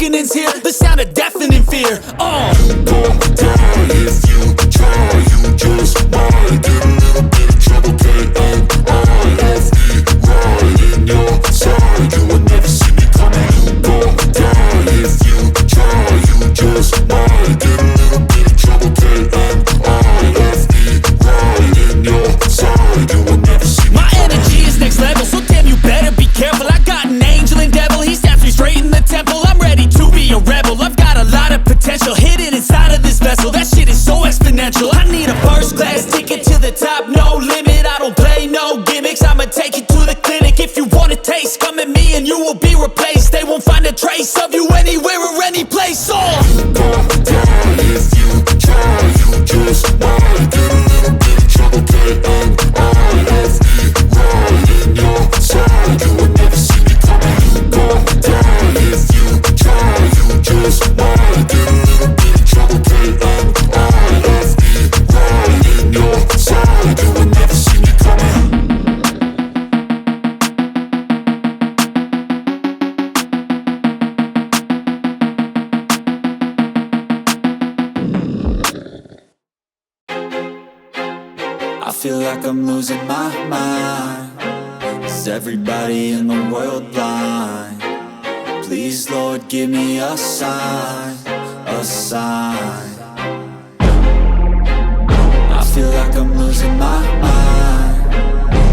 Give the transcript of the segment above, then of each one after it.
reckoning's here, the sound of deafening fear. You gon' die if you try, you just might get a little bit of trouble, K-N-I-F-E, right in your side, you will never see me coming. You gon' die if you try, you just might get a little bit of trouble, K-N-I-F-E, right in your side, you will never see me My energy is next level, so damn you better be careful. I got an angel and devil, he stabs me straight in the temple. I'm ready to be a rebel, I've got a lot of potential hidden inside of this vessel. That shit is so exponential. I need a first class ticket to the top, no limit. I don't play no gimmicks, I'ma take you to the clinic. If you want a taste, come at me and you will be replaced. They won't find a trace of you anywhere or any place. You gon' die if you try, you just might get a little bit of trouble, K-N-I-F-E, right in your side, you will never see me coming. You gon' die if you try, you just might get a little bit of trouble, K-N-I-F-E, right in your side, you will never see me coming. I feel like I'm losing my mind. Is everybody in the world blind? Please, Lord, give me a sign, a sign. I feel like I'm losing my mind.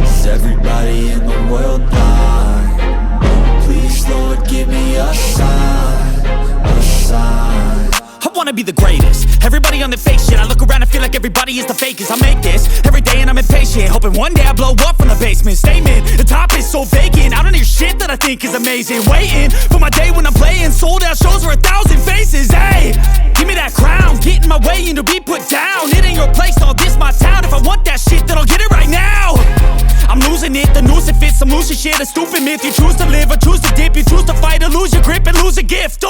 Is everybody in the world blind? Please, Lord, give me a sign, a sign. I wanna be the greatest. Everybody on the fake shit. I look around and feel like everybody is the fakest. I make this every day and I'm impatient, hoping one day I blow up from the basement. Statement, the top is so vacant. I don't hear shit that I think is amazing. Waiting for my day when I'm playing sold out shows for 1,000 faces. Hey, give me that crown, get in my way and to be put down. It ain't your place, all this my town. If I want that shit, then I'll get it right now. I'm losing it, the noose it fits. I'm losing shit, a stupid myth. You choose to live or choose to dip. You choose to fight or lose your grip and lose a gift.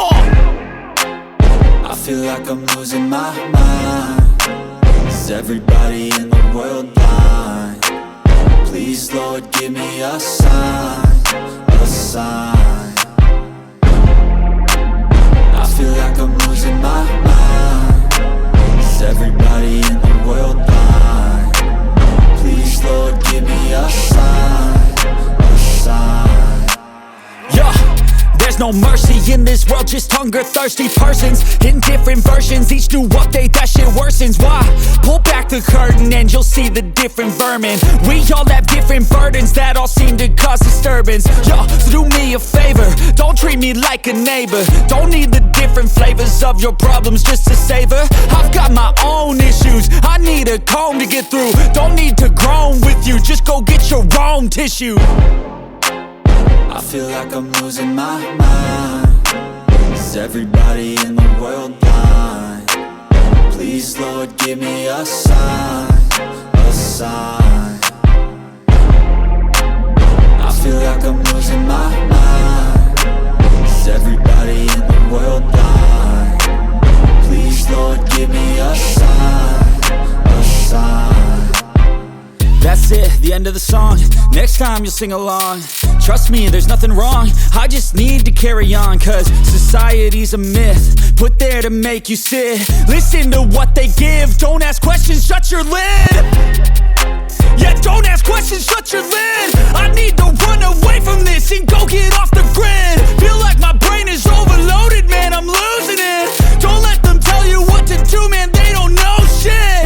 I feel like I'm losing my mind. Is everybody in the world blind? Please, Lord, give me a sign, a sign. I feel like I'm losing my mind. Is everybody in the world blind? Please, Lord, give me a sign, a sign. Yeah. There's no mercy in this world, just hunger-thirsty persons in different versions. Each new update, that shit worsens. Why? Pull back the curtain and you'll see the different vermin. We all have different burdens that all seem to cause disturbance. Yo, so do me a favor, don't treat me like a neighbor. Don't need the different flavors of your problems just to savor. I've got my own issues, I need a comb to get through. Don't need to groan with you, just go get your own tissue. I feel like I'm losing my mind. Is everybody in the world blind? Please, Lord, give me a sign, a sign. I feel like I'm losing my mind. Is everybody in the world blind? Please, Lord, give me a sign, a sign. That's it, the end of the song. Next time you'll sing along. Trust me, there's nothing wrong. I just need to carry on, cause society's a myth put there to make you sit. Listen to what they give. Don't ask questions, shut your lid. Yeah, don't ask questions, shut your lid. I need to run away from this and go get off the grid. Feel like my brain is overloaded, man, I'm losing it. Don't let them tell you what to do, man, they don't know shit.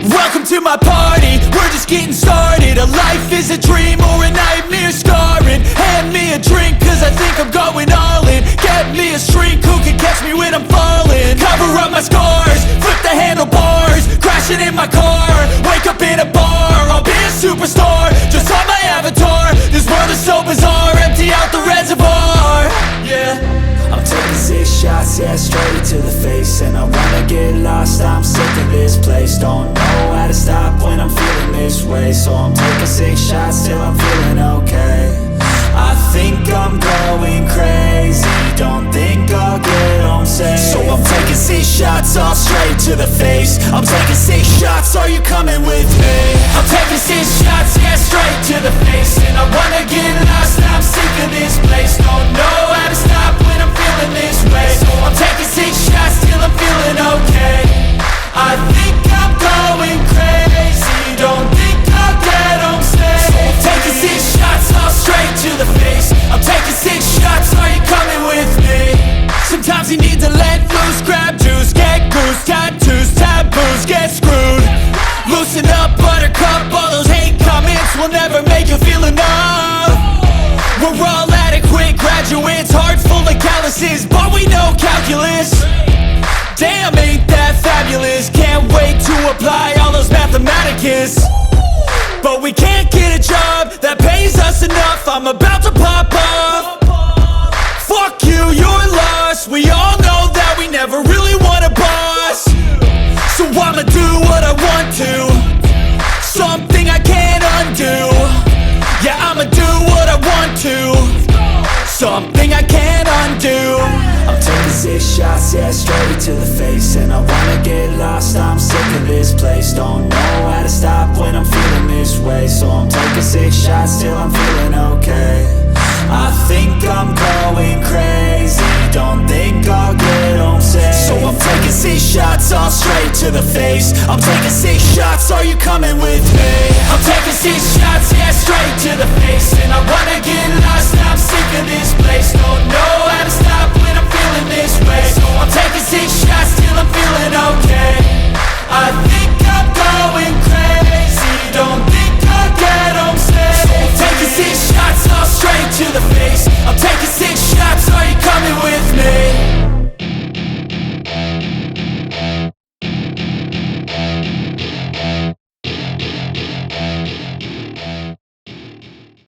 Welcome to my party, we're just getting started. A life is a dream or a nightmare scarring. Hand me a drink cause I think I'm going all in. Get me a shrink who can catch me when I'm falling. Cover up my scars, flip the handlebars. Crashing in my car, wake up in a bar. I'll be a superstar, just on my avatar. This world is so bizarre, empty out the reservoir. Yeah, I'm taking 6 shots, yeah, straight to the face. face, and I wanna get lost. I'm sick of this place, don't know how to stop when I'm feeling this way. So I'm taking 6 shots till I'm feeling okay. I think I'm going crazy, don't think I'll get home safe. So I'm taking 6 shots all straight to the face. I'm taking 6 shots, are you coming with me? I'm taking 6 shots, yeah, straight to the face. And I wanna get lost, I'm sick of this place. Don't know how to stop when I'm feeling this way. So I'm taking 6 shots till I'm feeling okay. I think I'm going crazy, don't think I'll get home safe. So I'm taking 6 shots all straight to the face. I'm taking 6 shots, are you coming with me? Sometimes you need to let loose, grab juice, get goose, tattoos, taboos, get screwed. Loosen up, buttercup, all those hate comments will never make you feel enough. We're all adequate graduates, hearts full of calluses, but we know calculus. Damn, ain't that fabulous? Can't wait to apply all those mathematicus. But we can't get a job that pays us enough. I'm about to pop up. Fuck you, you're lost. We all know that we never really want a boss. So I'ma do what I want to, something I can't undo. Yeah, I'ma do what I want to, something I can't undo. I'm taking 6 shots, yeah, straight to the face. And I wanna get lost, I'm sick of this place. Don't know how to stop when I'm feeling this way. So I'm taking 6 shots till I'm feeling okay. I think I'm going crazy, don't think I'll get home safe. So I'm taking 6 shots all straight to the face. I'm taking 6 shots, are you coming with me? I'm taking 6 shots, yeah, straight to the face. And I wanna get